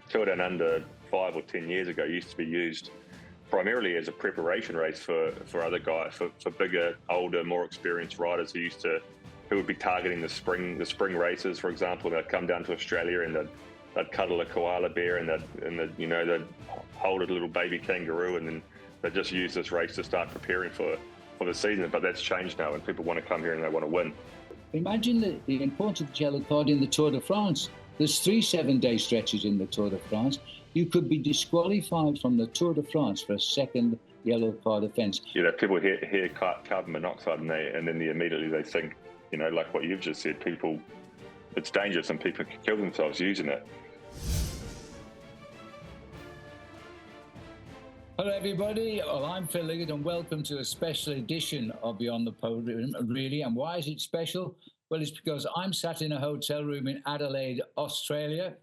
Tour Down Under 5 or 10 years ago used to be used primarily as a preparation race for other guys, for bigger, older, more experienced riders who would be targeting the spring races, for example. They'd come down to Australia and they'd cuddle a koala bear and they'd hold a little baby kangaroo, and then they'd just use this race to start preparing for the season. But that's changed now, and people want to come here and they want to win. Imagine the importance of the yellow card in the Tour de France. There's 3 7-day stretches in the Tour de France. You could be disqualified from the Tour de France for a second yellow card offence. People hear carbon monoxide and then immediately they think, like what you've just said, it's dangerous and people can kill themselves using it. Hello everybody, well, I'm Phil Liggett and welcome to a special edition of Beyond the Podium, really. And why is it special? Well, it's because I'm sat in a hotel room in Adelaide, Australia,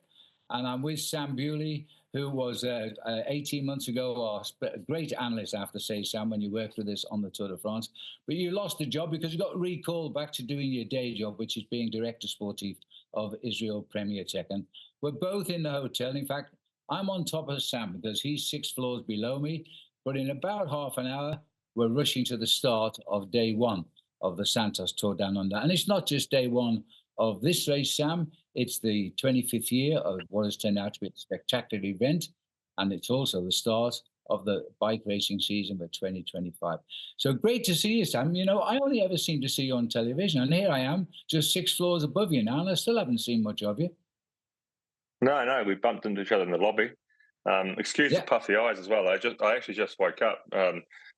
and I'm with Sam Bewley, who was 18 months ago a great analyst, I have to say, Sam, when you worked with us on the Tour de France. But you lost the job because you got recalled back to doing your day job, which is being Director Sportif of Israel Premier Tech. And we're both in the hotel. In fact, I'm on top of Sam because he's 6 floors below me. But in about half an hour, we're rushing to the start of day 1 of the Santos Tour Down Under. And it's not just day 1 of this race, Sam. It's the 25th year of what has turned out to be a spectacular event. And it's also the start of the bike racing season for 2025. So great to see you, Sam. I only ever seem to see you on television. And here I am, just 6 floors above you now, and I still haven't seen much of you. No, we bumped into each other in the lobby. Excuse the puffy eyes as well. I actually just woke up.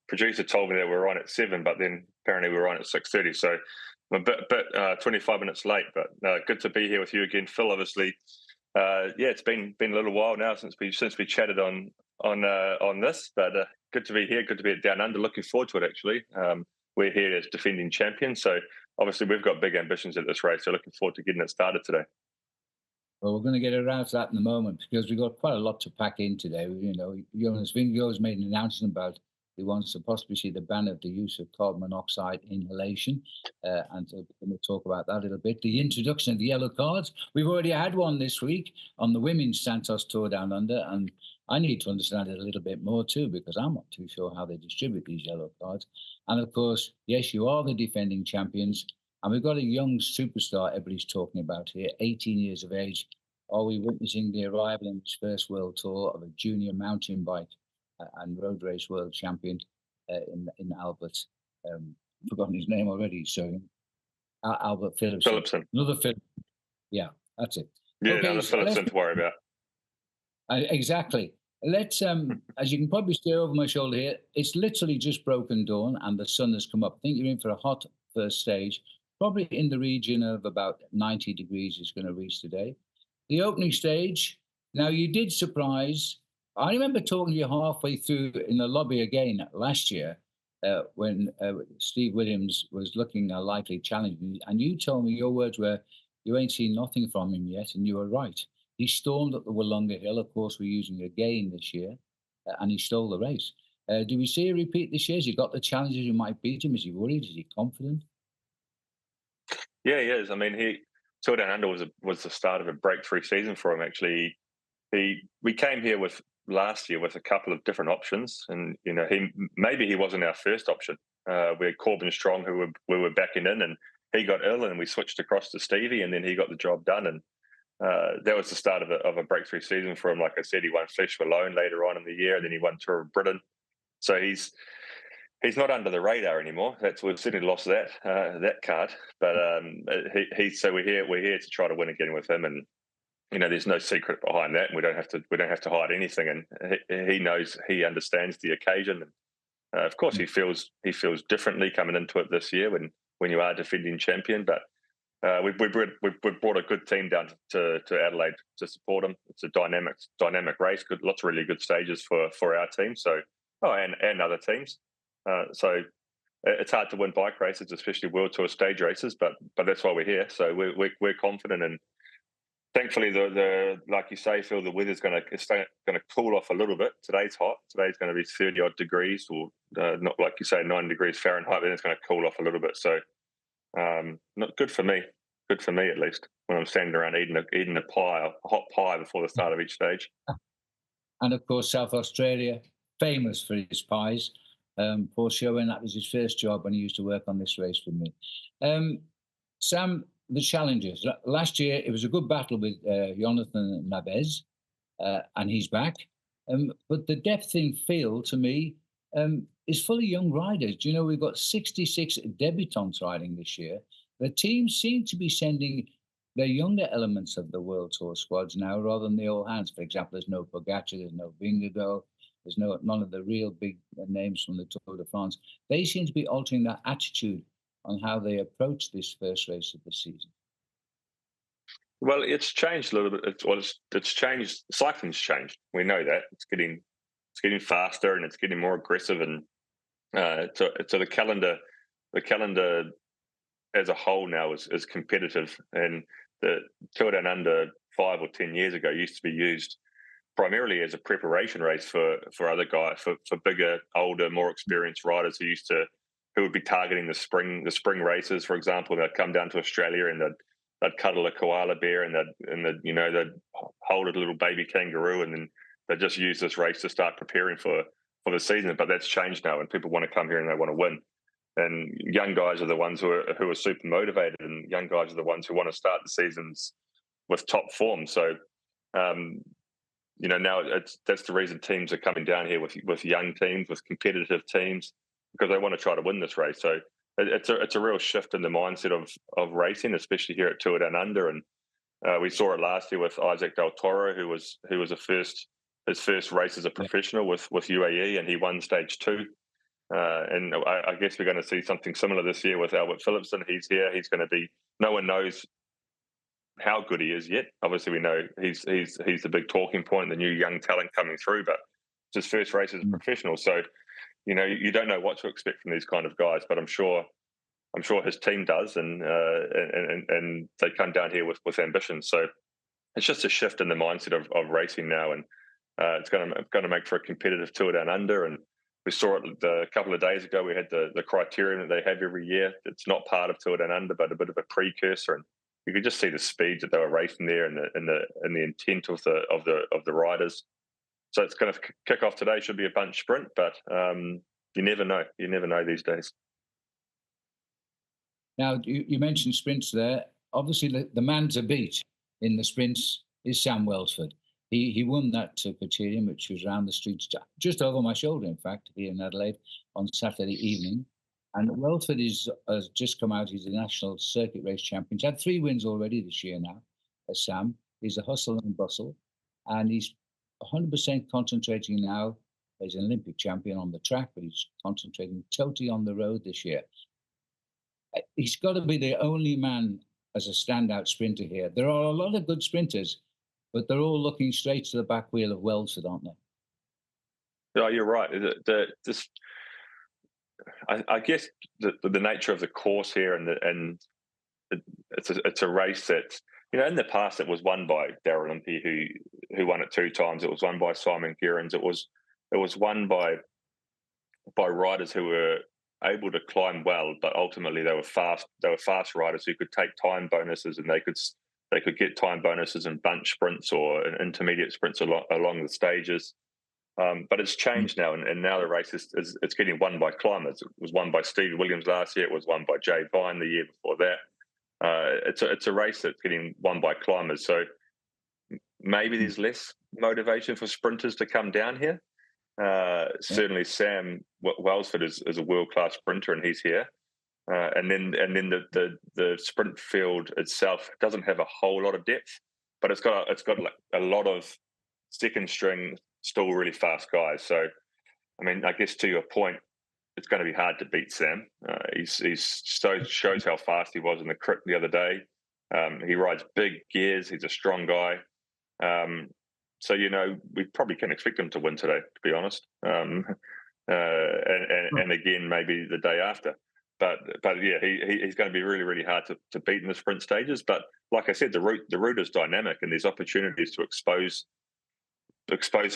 Producer told me that we were on at 7, but then apparently we were on at 6:30. So I'm a bit 25 minutes late, but good to be here with you again, Phil. Obviously, it's been a little while now since we chatted on this, but good to be here. Good to be at Down Under. Looking forward to it. Actually, we're here as defending champions, so obviously we've got big ambitions at this race. So looking forward to getting it started today. Well, we're going to get around to that in a moment because we've got quite a lot to pack in today. Jonas Vingegaard's made an announcement about he wants to possibly see the ban of the use of carbon monoxide inhalation, and we're going to talk about that a little bit. The introduction of the yellow cards. We've already had one this week on the Women's Santos Tour Down Under, and I need to understand it a little bit more too because I'm not too sure how they distribute these yellow cards. And of course, yes, you are the defending champions. And we've got a young superstar everybody's talking about here, 18 years of age. Are we witnessing the arrival in his first world tour of a junior mountain bike and road race world champion in Albert? I've forgotten his name already. So Albert Philipsen. Another Philipsen. Yeah, that's it. Yeah, okay, another Philipsen to worry about. Exactly. Let's, as you can probably see over my shoulder here, it's literally just broken dawn and the sun has come up. I think you're in for a hot first stage. Probably in the region of about 90 degrees is going to reach today. The opening stage, now you did surprise. I remember talking to you halfway through in the lobby again last year when Steve Williams was looking a likely challenge. And you told me your words were, you ain't seen nothing from him yet. And you were right. He stormed up the Wollonga Hill. Of course, we're using again this year. And he stole the race. Do we see a repeat this year? Has he got the challenges you might beat him? Is he worried? Is he confident? Yeah, he is. I mean, Tour Down Under was the start of a breakthrough season for him. Actually, we came here last year with a couple of different options, and maybe he wasn't our first option. We had Corbin Strong, who we were backing in, and he got ill, and we switched across to Stevie, and then he got the job done, and that was the start of a breakthrough season for him. Like I said, he won Flèche Wallonne later on in the year, and then he won Tour of Britain. So he's not under the radar anymore. We've certainly lost that card. But so we're here to try to win again with him, and there's no secret behind that. We don't have to hide anything, and he knows, he understands the occasion. And of course, he feels differently coming into it this year when you are defending champion. But we brought a good team down to Adelaide to support him. It's a dynamic race. Lots of really good stages for our team. So and other teams. So it's hard to win bike races, especially World Tour stage races, but that's why we're here. So we're confident, and thankfully the like you say, Phil, the weather's going to cool off a little bit. Today's hot. Today's going to be 30 odd degrees, or not like you say 9 degrees Fahrenheit. Then it's going to cool off a little bit. So not good for me. Good for me, at least, when I'm standing around eating a hot pie before the start of each stage. And of course, South Australia, famous for his pies. Poor Sherwin, that was his first job when he used to work on this race with me. Sam, the challenges. Last year, it was a good battle with Jonathan Navez, and he's back. But the depth in field, to me, is full of young riders. Do you know, we've got 66 debutants riding this year. The teams seem to be sending the younger elements of the World Tour squads now rather than the old hands. For example, there's no Pogacar, there's no Vingegaard, there's none of the real big names from the Tour de France. They seem to be altering that attitude on how they approach this first race of the season. Well, it's changed a little bit. It's changed. Cycling's changed. We know that it's getting faster and it's getting more aggressive, and so the calendar as a whole now is competitive. And the Tour Down Under 5 or 10 years ago used to be used primarily as a preparation race for other guys, for bigger, older, more experienced riders who would be targeting the spring races, for example. They'd come down to Australia and they'd cuddle a koala bear and they'd hold a little baby kangaroo, and then they'd just use this race to start preparing for the season. But that's changed now, and people want to come here and they want to win. And young guys are the ones who are super motivated, and young guys are the ones who want to start the seasons with top form. So, now that's the reason teams are coming down here with young teams, with competitive teams, because they want to try to win this race. So it's a real shift in the mindset of racing, especially here at Tour Down Under. And we saw it last year with Isaac Del Toro, who was his first race as a professional with UAE, and he won stage 2. And I guess we're going to see something similar this year with Albert Philipsen. He's here. He's going to be. No one knows how good he is yet. Obviously, we know he's the big talking point, the new young talent coming through. But it's his first race as a professional, so you don't know what to expect from these kind of guys. But I'm sure his team does, and they come down here with ambition. So it's just a shift in the mindset of racing now, and it's going to make for a competitive Tour Down Under. And we saw it a couple of days ago. We had the Critérium that they have every year. It's not part of Tour Down Under, but a bit of a precursor. And you could just see the speeds that they were racing there, and the intent of the riders. So it's going to kick off today. Should be a bunch sprint, but you never know. You never know these days. Now you mentioned sprints there. Obviously, the man to beat in the sprints is Sam Welsford. He won that Critérium, which was around the streets, just over my shoulder, in fact, here in Adelaide on Saturday evening. And Welsford has just come out. He's a national circuit race champion. He's had 3 wins already this year now, Sam. He's a hustle and bustle. And he's 100% concentrating now. He's an Olympic champion on the track, but he's concentrating totally on the road this year. He's got to be the only man as a standout sprinter here. There are a lot of good sprinters, but they're all looking straight to the back wheel of Welsford, aren't they? Oh, you're right. I guess the nature of the course here, and it's a race that in the past it was won by Darryl Impey, who won it 2 times. It was won by Simon Gerrans. It was won by riders who were able to climb well, but ultimately they were fast. They were fast riders who could take time bonuses, and they could get time bonuses in bunch sprints or in intermediate sprints along the stages. But it's changed now, and now the race it's getting won by climbers. It was won by Steve Williams last year. It was won by Jay Vine the year before that. It's a race that's getting won by climbers. So maybe there's less motivation for sprinters to come down here. Certainly, Sam Welsford is a world-class sprinter, and he's here. And then the sprint field itself doesn't have a whole lot of depth, but it's got like a lot of second string, still really fast guys. So, I mean, I guess to your point, it's going to be hard to beat Sam. He's shows how fast he was in the crit the other day. He rides big gears. He's a strong guy. So we probably can expect him to win today, to be honest. And again, maybe the day after. But yeah, he's going to be really, really hard to beat in the sprint stages. But like I said, the route is dynamic, and there's opportunities to expose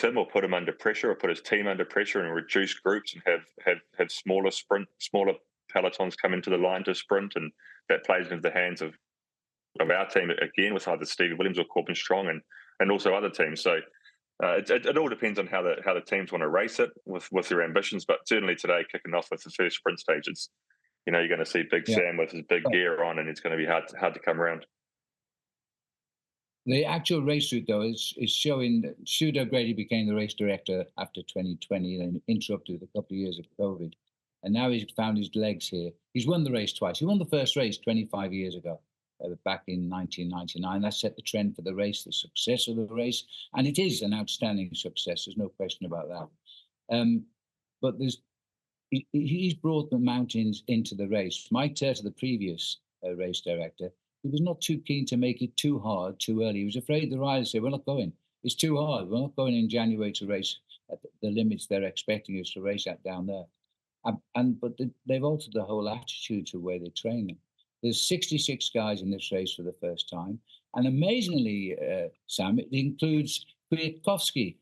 him or put him under pressure, or put his team under pressure, and reduce groups, and have smaller pelotons come into the line to sprint, and that plays into the hands of our team again, with either Stevie Williams or Corbin Strong, and also other teams. So it all depends on how the teams want to race it with their ambitions. But certainly today, kicking off with the first sprint stage, it's you're going to see Big Sam with his big gear on, and it's going to be hard to come around. The actual race route, though, is showing that Stuart O'Grady became the race director after 2020 and interrupted a couple of years of COVID. And now he's found his legs here. He's won the race twice. He won the first race 25 years ago, back in 1999. That set the trend for the race, the success of the race. And it is an outstanding success. There's no question about that. But he's brought the mountains into the race. Mike Turter, the previous race director, he was not too keen to make it too hard too early. He was afraid the riders say, we're not going. It's too hard. We're not going in January to race at the limits they're expecting us to race at down there. But they've altered the whole attitude to the way they train them. There's 66 guys in this race for the first time. And amazingly, Sam, it includes Kwiatkowski.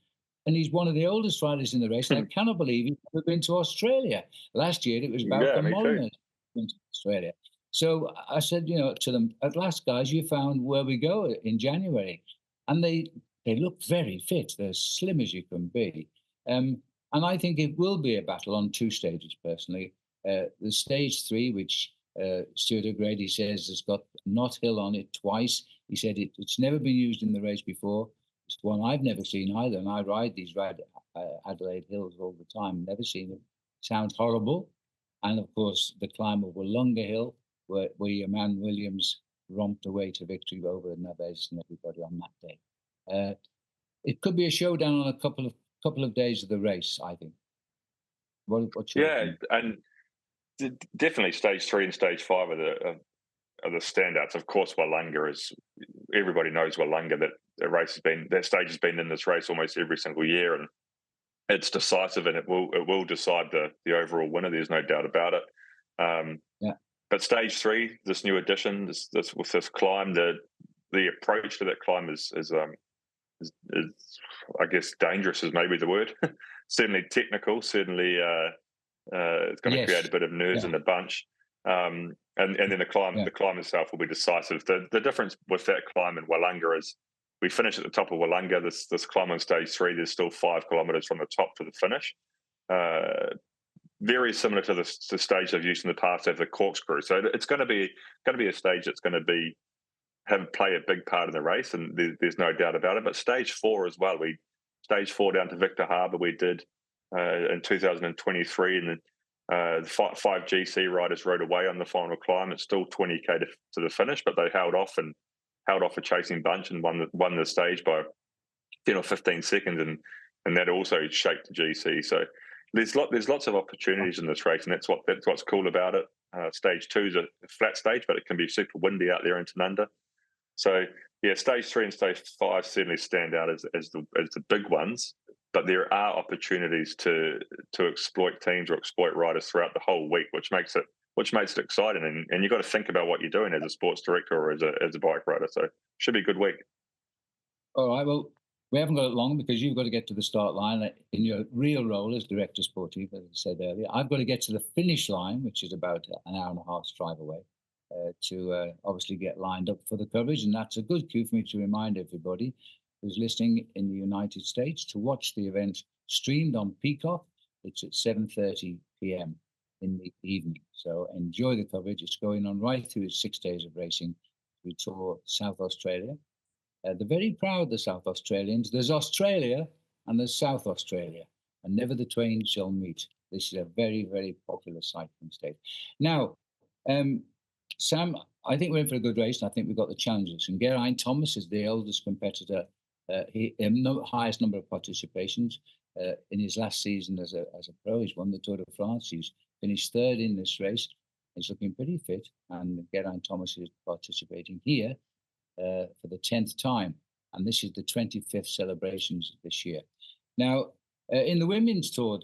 And he's one of the oldest riders in the race. And I cannot believe he's never been to Australia. Last year, it was Bauke Mollema went to Australia. So I said, to them, at last, guys, you found where we go in January. And they look very fit. They're as slim as you can be. And I think it will be a battle on two stages, personally. The stage 3, which Stuart O'Grady says has got Knott Hill on it twice. He said it's never been used in the race before. It's one I've never seen either. And I ride these Adelaide hills all the time. Never seen it. Sounds horrible. And, of course, the climb of Wollonga Hill, where your man Williams romped away to victory over Neves and everybody on that day. It could be a showdown on a couple of days of the race, I think. What's your opinion? And definitely stage 3 and stage 5 are the standouts. Of course, Wollonga is, everybody knows Wollonga, that stage has been in this race almost every single year, and it's decisive, and it will decide the overall winner. There's no doubt about it. But stage 3, this new addition, with this climb, the approach to that climb is I guess dangerous is maybe the word. Certainly technical. Certainly, it's going to create a bit of nerves in the bunch. And then the climb itself will be decisive. The difference with that climb in Wollonga is we finish at the top of Wollonga. This climb on stage 3, there's still 5 kilometres from the top to the finish. Very similar to the stage they've used in the past of the corkscrew. So it's going to be a stage that's going to play a big part in the race, and there's no doubt about it. But stage 4 as well. Stage 4 down to Victor Harbour we did in 2023, and then 5 GC riders rode away on the final climb. It's still 20k to the finish, but they held off a chasing bunch and won the stage by 10 or 15 seconds, and that also shaped the GC. So there's lots of opportunities in this race, and that's what's cool about it. Stage 2 is a flat stage, but it can be super windy out there in Tanunda. So stage 3 and stage 5 certainly stand out as the big ones. But there are opportunities to exploit teams or exploit riders throughout the whole week, which makes it exciting. And you've got to think about what you're doing as a sports director or as a bike rider. So it should be a good week. All right. Well, we haven't got it long because you've got to get to the start line in your real role as director sportif, as I said earlier. I've got to get to the finish line, which is about an hour and a half's drive away, to obviously get lined up for the coverage. And that's a good cue for me to remind everybody who's listening in the United States to watch the event streamed on Peacock. It's at 7:30 p.m. in the evening. So enjoy the coverage. It's going on right through 6 days of racing. We tour South Australia. They're very proud, the South Australians. There's Australia and there's South Australia, and never the twain shall meet. This is a very, very popular cycling state. Now, Sam, I think we're in for a good race, and I think we've got the challenges. And Geraint Thomas is the oldest competitor. He highest number of participations in his last season as a pro. He's won the Tour de France. He's finished 3rd in this race. He's looking pretty fit, and Geraint Thomas is participating here for the 10th time, and this is the 25th celebrations this year. Now, in the women's tour,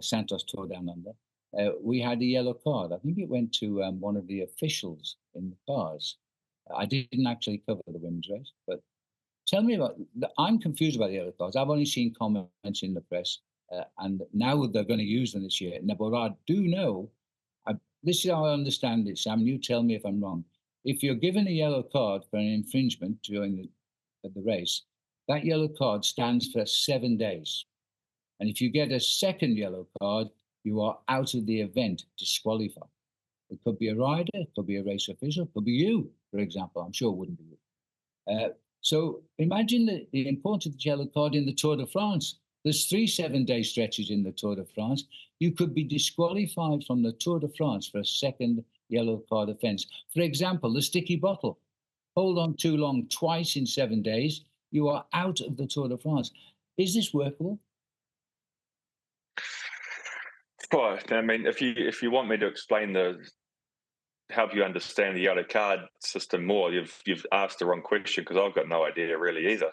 Santos Tour Down Under, we had a yellow card. I think it went to one of the officials in the cars. I didn't actually cover the women's race, but tell me I'm confused about the yellow cards. I've only seen comments in the press, and now they're going to use them this year. Now, but I do know, this is how I understand it, Sam, you tell me if I'm wrong. if you're given a yellow card for an infringement during the race, that yellow card stands for 7 days. And if you get a second yellow card, you are out of the event, disqualified. It could be a rider, it could be a race official, it could be you, for example. I'm sure it wouldn't be you. So imagine the importance of the yellow card in the Tour de France. There's 3 7-day stretches in the Tour de France. You could be disqualified from the Tour de France for a second yellow card offence. For example, the sticky bottle. Hold on too long twice in 7 days, you are out of the Tour de France. Is this workable? Well, I mean, if you want me to explain help you understand the yellow card system more, you've asked the wrong question, because I've got no idea really either.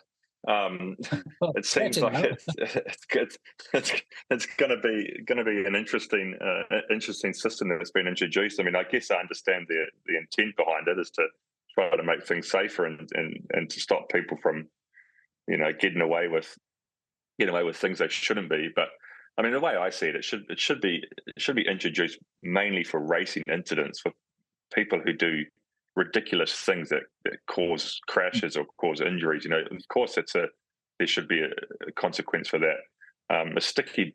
It seems like it's going to be an interesting system that's been introduced. I mean, I guess I understand the intent behind it is to try to make things safer and to stop people from, getting away with things they shouldn't be. But I mean, the way I see it, it should be introduced mainly for racing incidents, for people who do ridiculous things that cause crashes or cause injuries. Of course, there should be a consequence for that. A sticky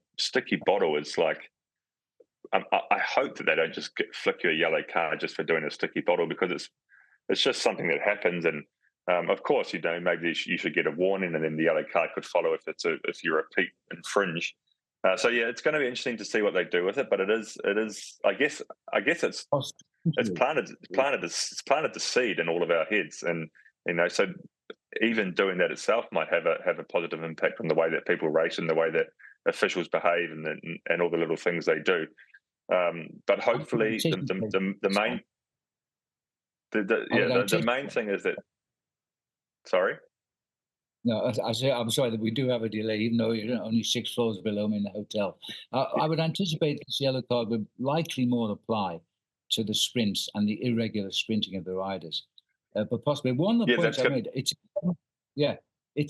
bottle is like, I hope that they don't just flick you a yellow card just for doing a sticky bottle, because it's just something that happens. And of course, maybe you should get a warning, and then the yellow card could follow if you repeat infringe. So yeah, it's going to be interesting to see what they do with it. But it is. I guess it's planted the seed in all of our heads, and so even doing that itself might have a positive impact on the way that people race and the way that officials behave and all the little things they do. But hopefully, the main thing is that. Sorry. No, I'm sorry that we do have a delay, even though you're only 6 floors below me in the hotel. I would anticipate this yellow card would likely more apply to the sprints and the irregular sprinting of the riders. But possibly one of the points I made, it's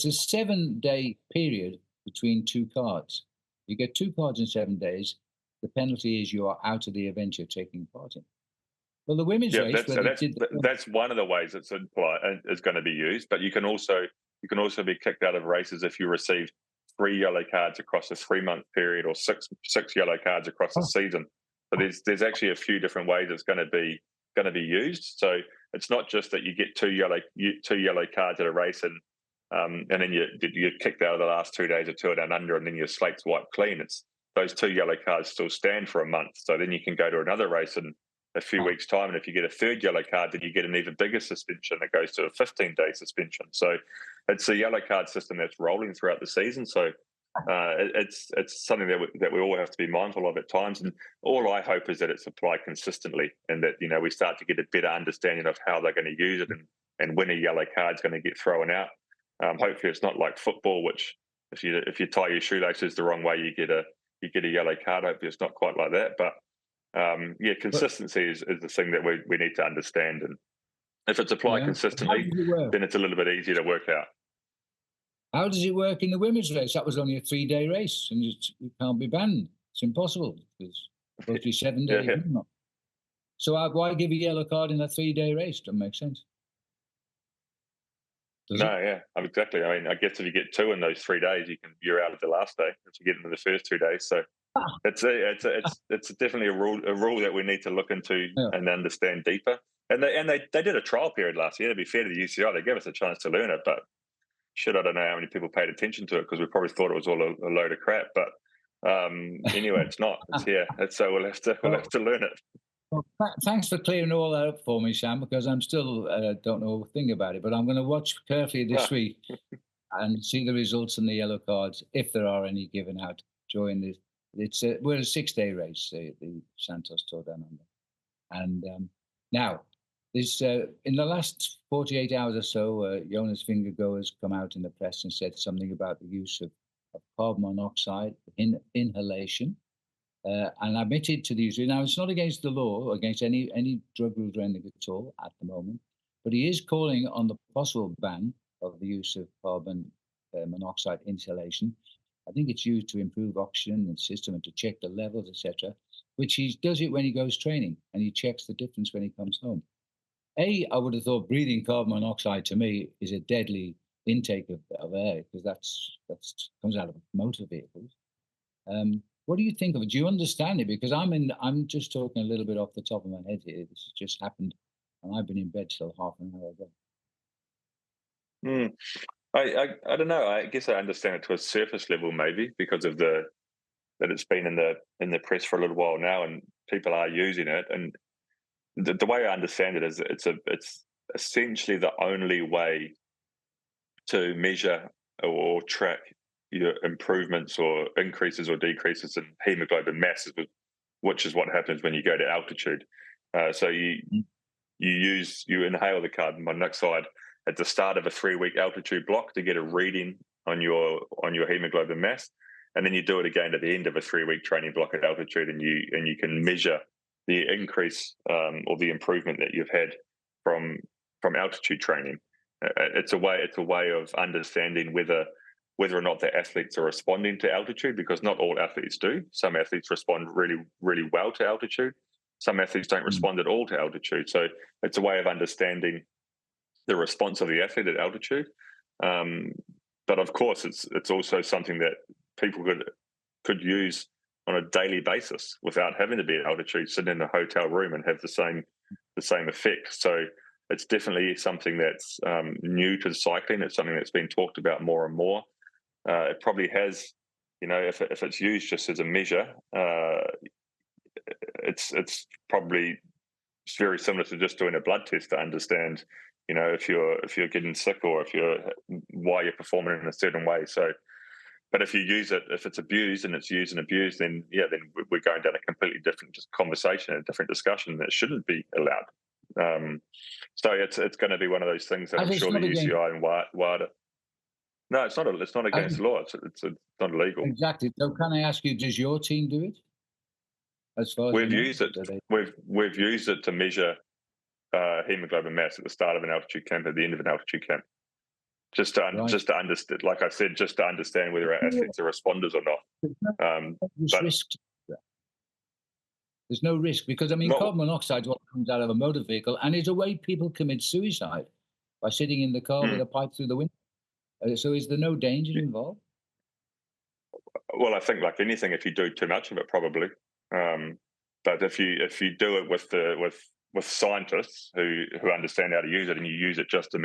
a 7-day period between 2 cards. You get 2 cards in 7 days. The penalty is you are out of the event you're taking part in. Well, the women's race, that's one of the ways it's is going to be used. But you can also be kicked out of races if you receive 3 yellow cards across a 3-month period, or six yellow cards across a season. So there's actually a few different ways it's going to be used. So it's not just that you get 2 yellow cards at a race and then you're kicked out of the last 2 days of Tour Down Under, and then your slate's wiped clean. It's those 2 yellow cards still stand for a month. So then you can go to another race in a few weeks' time, and if you get a 3rd yellow card, then you get an even bigger suspension that goes to a 15-day suspension. So it's a yellow card system that's rolling throughout the season. So it's something that we all have to be mindful of at times. And all I hope is that it's applied consistently, and that we start to get a better understanding of how they're going to use it, and when a yellow card's going to get thrown out. Hopefully, it's not like football, which if you tie your shoelaces the wrong way, you get a yellow card. Hopefully, it's not quite like that, but. Consistency is the thing that we need to understand, and if it's applied consistently, then it's a little bit easier to work out. How does it work in the women's race? That was only a 3-day race, and it can't be banned. It's impossible. It's supposed to be 7 days. So why give a yellow card in a 3-day race? Doesn't make sense. Exactly. I mean, I guess if you get 2 in those 3 days, you're out of the last day if you get into the first 2 days. So it's definitely a rule that we need to look into and understand deeper. And they did a trial period last year. To be fair to the UCI, they gave us a chance to learn it, but I don't know how many people paid attention to it, because we probably thought it was all a load of crap. But anyway, it's not. It's here. So we'll have to learn it. Well, thanks for clearing all that up for me, Sam, because I'm still don't know a thing about it. But I'm going to watch carefully this week and see the results in the yellow cards, if there are any given out during this. We're a 6-day race, the Santos Tour Down Under. And now, this in the last 48 hours or so, Jonas Vingegaard has come out in the press and said something about the use of carbon monoxide inhalation, and admitted to the use. Now, it's not against the law, against any drug rules or anything at all at the moment, but he is calling on the possible ban of the use of carbon monoxide inhalation. I think it's used to improve oxygen in the system and to check the levels, etc., which he does it when he goes training, and he checks the difference when he comes home. I would have thought breathing carbon monoxide to me is a deadly intake of air, because that's comes out of motor vehicles. What do you think of it? Do you understand it? Because I'm just talking a little bit off the top of my head here. This has just happened, and I've been in bed till half an hour ago. I don't know. I guess I understand it to a surface level, maybe because of that it's been in the press for a little while now, and people are using it. And the way I understand it is it's essentially the only way to measure or track your improvements or increases or decreases in hemoglobin masses, which is what happens when you go to altitude. So you inhale the carbon monoxide at the start of a 3-week altitude block to get a reading on your hemoglobin mass, and then you do it again at the end of a 3-week training block at altitude, and you can measure the increase or the improvement that you've had from altitude training. It's a way of understanding whether or not the athletes are responding to altitude, because not all athletes do. Some athletes respond really, really well to altitude. Some athletes don't respond at all to altitude. So it's a way of understanding the response of the athlete at altitude. But of course, it's also something that people could use on a daily basis without having to be at altitude, sit in a hotel room and have the same effect. So it's definitely something that's new to cycling. It's something that's been talked about more and more. It probably has, if it's used just as a measure, it's probably very similar to just doing a blood test to understand, if you're getting sick or why you're performing in a certain way. So, but if you use it, if it's abused and it's used and abused, then we're going down a completely different conversation, a different discussion that shouldn't be allowed. So it's going to be one of those things that I'm sure the UCI and WADA. No, it's not against the law. It's not illegal. Exactly. So can I ask you, does your team do it? As far as we've used it, we've used it to measure hemoglobin mass at the start of an altitude camp, at the end of an altitude camp, just to understand. Like I said, just to understand whether our athletes are responders or not. There's no risk, because carbon monoxide is what comes out of a motor vehicle, and it's a way people commit suicide, by sitting in the car with a pipe through the window. So is there no danger involved? Well, I think like anything, if you do too much of it, probably. But if you do it with scientists who understand how to use it, and you use it just to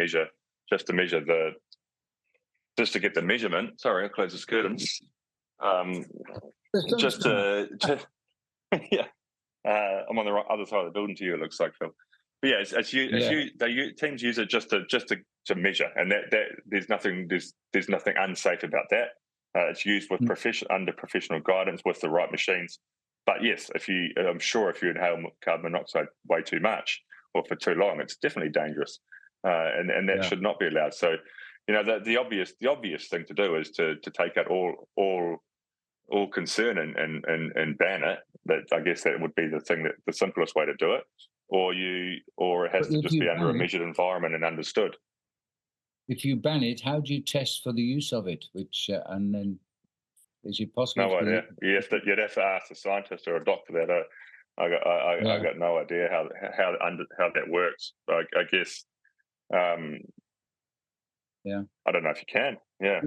get the measurement. Sorry, I'll close the curtains. Yeah. I'm on the other side of the building to you, it looks like, Phil. But yeah, teams use it just to measure, and that there's nothing unsafe about that. It's used with under professional guidance with the right machines. But yes, I'm sure if you inhale carbon monoxide way too much or for too long, it's definitely dangerous, and that should not be allowed. So, the obvious thing to do is to take out all concern and ban it. But I guess that would be the simplest way to do it, or it has to just be under a measured environment and understood. If you ban it, how do you test for the use of it? And then is it possible? No idea. You'd have to ask a scientist or a doctor that. I got no idea how that works. I guess. I don't know if you can. Yeah.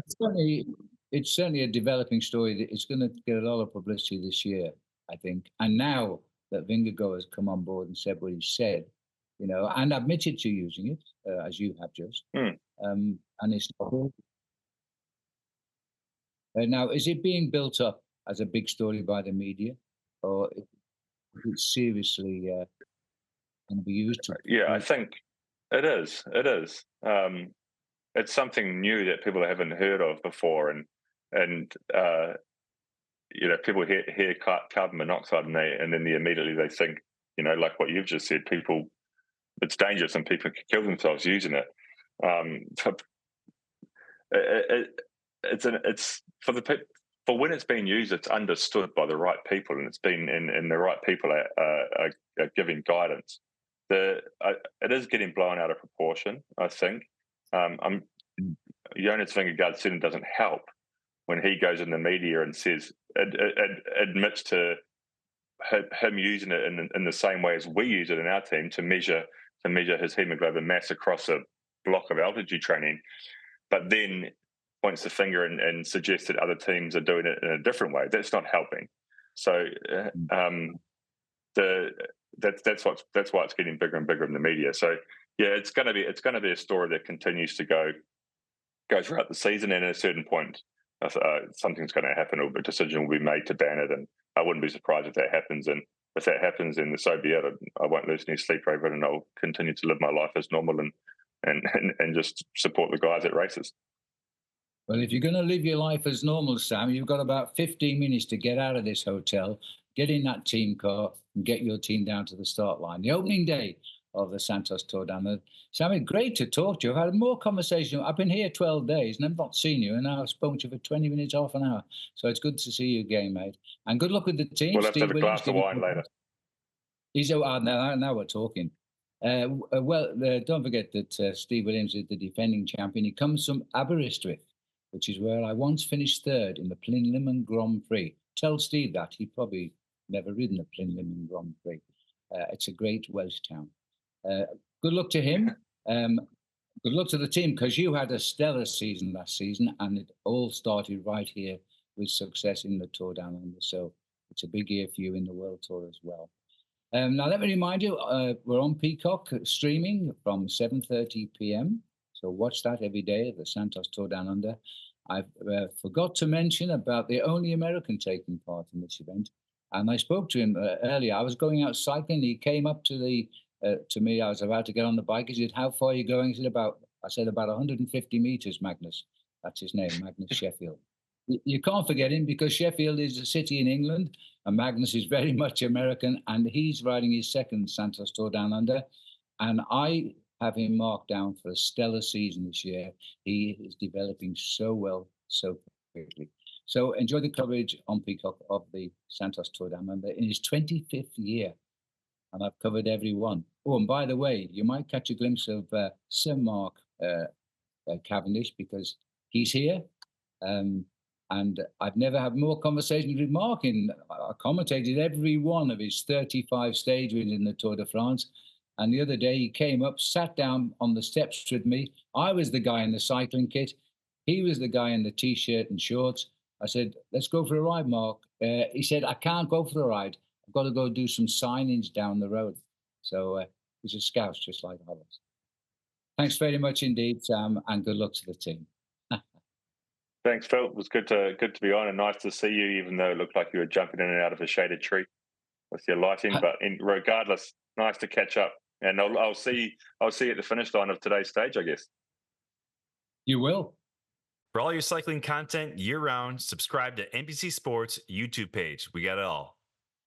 It's certainly a developing story. It's going to get a lot of publicity this year, I think. And now that Vingegaard has come on board and said what he said, and admitted to using it, as you have just, and it's not. Now, is it being built up as a big story by the media, or is it seriously going to be used? I think it is. It is. It's something new that people haven't heard of before, and people hear carbon monoxide and then immediately they think, like what you've just said, it's dangerous and people can kill themselves using it. It's for when it's being used, it's understood by the right people, and it's been and the right people are giving guidance. It is getting blown out of proportion, I think. Jonas Vingegaard certainly doesn't help when he goes in the media and says admits to him using it in the same way as we use it in our team to measure to measure his hemoglobin mass across a block of altitude training, but then points the finger and suggests that other teams are doing it in a different way. That's not helping. So that's why it's getting bigger and bigger in the media. So yeah, it's going to be a story that continues to go throughout the season, and at a certain point, something's going to happen, or a decision will be made to ban it. And I wouldn't be surprised if that happens. And if that happens, then so be it. I won't lose any sleep over it, and I'll continue to live my life as normal and just support the guys at races. Well, if you're going to live your life as normal, Sam, you've got about 15 minutes to get out of this hotel, get in that team car, and get your team down to the start line. The opening day of the Santos Tour down there. Sam, it's great to talk to you. I've had more conversation. I've been here 12 days and I've not seen you, and now I've spoken to you for 20 minutes, half an hour. So it's good to see you again, mate. And good luck with the team. We'll have to have a glass of wine later. Now we're talking. Don't forget that Steve Williams is the defending champion. He comes from Aberystwyth, which is where I once finished third in the Plinlimmon Grand Prix. Tell Steve that. He'd probably never ridden the Plinlimmon Grand Prix. It's a great Welsh town. Good luck to him. Good luck to the team, because you had a stellar season last season, and it all started right here with success in the Tour Down Under. So it's a big year for you in the World Tour as well. Now, let me remind you, we're on Peacock streaming from 7:30 p.m. So watch that every day, the Santos Tour Down Under. I forgot to mention about the only American taking part in this event. And I spoke to him earlier. I was going out cycling. He came up to me. I was about to get on the bike. He said, "How far are you going?" I said, about 150 meters, Magnus. That's his name, Magnus Sheffield. You can't forget him, because Sheffield is a city in England, and Magnus is very much American, and he's riding his second Santos Tour Down Under. And I have him marked down for a stellar season this year. He is developing so well, so quickly. So enjoy the coverage on Peacock of the Santos Tour Down Under in his 25th year. And I've covered every one. Oh, and by the way, you might catch a glimpse of Sir Mark Cavendish, because he's here. And I've never had more conversations with Mark. I commentated every one of his 35 stage wins in the Tour de France. And the other day he came up, sat down on the steps with me. I was the guy in the cycling kit. He was the guy in the T-shirt and shorts. I said, "Let's go for a ride, Mark." He said, "I can't go for a ride. I've got to go do some signings down the road." So he's a scout just like I was. Thanks very much indeed, Sam, and good luck to the team. Thanks, Phil. It was good to be on, and nice to see you, even though it looked like you were jumping in and out of a shaded tree with your lighting. But regardless, nice to catch up. And I'll see you at the finish line of today's stage, I guess. You will. For all your cycling content year-round, subscribe to NBC Sports YouTube page. We got it all.